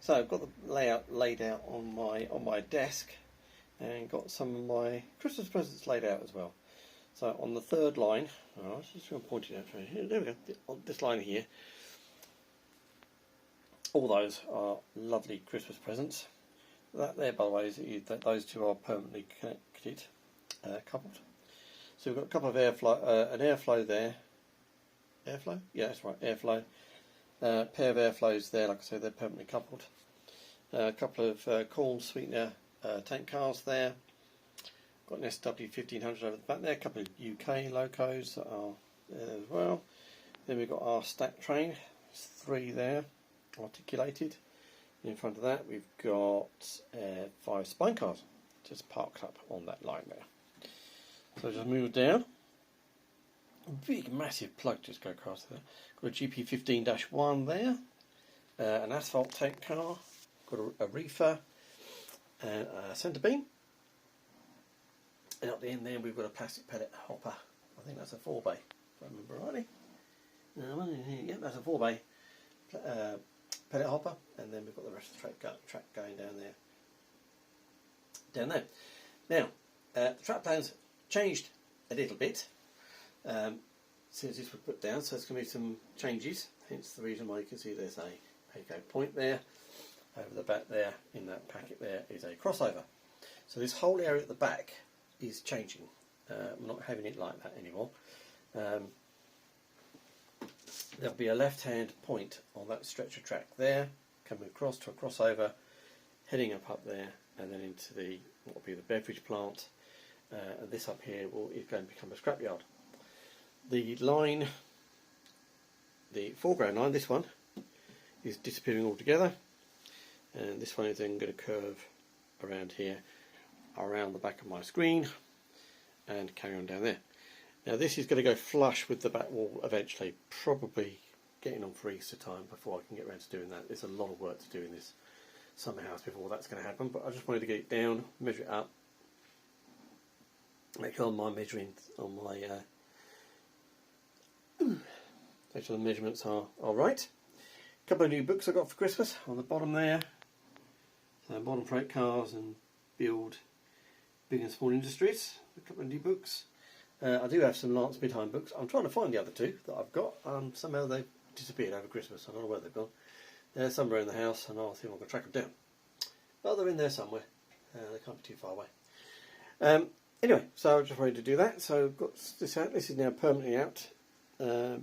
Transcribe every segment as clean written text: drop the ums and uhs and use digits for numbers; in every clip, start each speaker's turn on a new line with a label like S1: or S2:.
S1: So I've got the layout laid out on my desk, and got some of my Christmas presents laid out as well. So on the third line, I was just going to point it out. There we go. On this line here, all those are lovely Christmas presents. That there, by the way, is that those two are permanently connected, coupled. So we've got a couple of airflow, an airflow there. Airflow? Yeah, that's right, airflow. Pair of airflows there, like I said, they're permanently coupled. A couple of corn sweetener tank cars there. Got an SW1500 over the back there. A couple of UK locos that are there as well. Then we've got our stack train. There's 3 there, articulated. In front of that, we've got 5 spine cars just parked up on that line there. So just move down. A big, massive plug just go across there. Got a GP15-1 there. An asphalt tank car. Got a reefer. And a centre beam. And up the end there, we've got a plastic pellet hopper. I think that's a 4-bay, if I remember rightly. Yeah, that's a 4-bay pellet hopper. And then we've got the rest of the track going down there. Now, the track plan's changed a little bit since this was put down, so there's going to be some changes, hence the reason why you can see there's a Payco point there. Over the back there, in that packet there, is a crossover. So this whole area at the back is changing. I'm not having it like that anymore. There'll be a left-hand point on that stretch of track there, coming across to a crossover, heading up there, and then into what will be the beverage plant. And this up here is going to become a scrapyard. The line, the foreground line, this one, is disappearing altogether, and this one is then going to curve around here, around the back of my screen, and carry on down there. Now this is going to go flush with the back wall eventually, probably getting on for Easter time before I can get around to doing that. There's a lot of work to do in this summer house before that's going to happen, but I just wanted to get it down, measure it up, make sure my measuring on my make sure the measurements are right. A couple of new books I got for Christmas on the bottom there. So Modern Freight Cars and Build Big and Small Industries. A couple of new books. I do have some Lance Midheim books. I'm trying to find the other 2 that I've got. Somehow they've disappeared over Christmas. I don't know where they've gone. They're somewhere in the house, and I'll see if I can track them down. But they're in there somewhere. They can't be too far away. Anyway, so I just wanted to do that. So I've got this out. This is now permanently out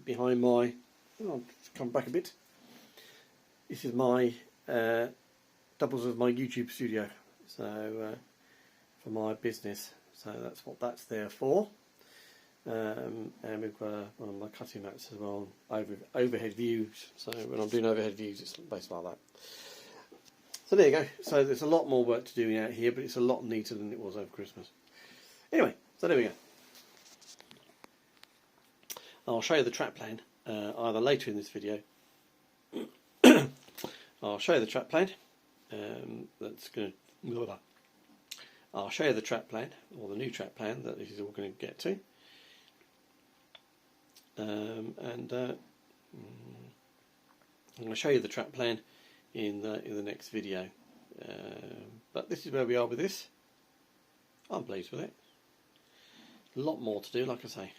S1: behind my. I'll come back a bit. This is my doubles of my YouTube studio. So for my business. So that's what that's there for. And we've got one of my cutting mats as well, overhead views. So when I'm doing overhead views, it's basically like that. So there you go. So there's a lot more work to do out here, but it's a lot neater than it was over Christmas. Anyway, so there we go. I'll show you the track plan either later in this video. I'll show you the track plan. I'll show you the track plan, or the new track plan that this is all going to get to. I'm going to show you the track plan in the next video. But this is where we are with this. I'm pleased with it. A lot more to do, like I say.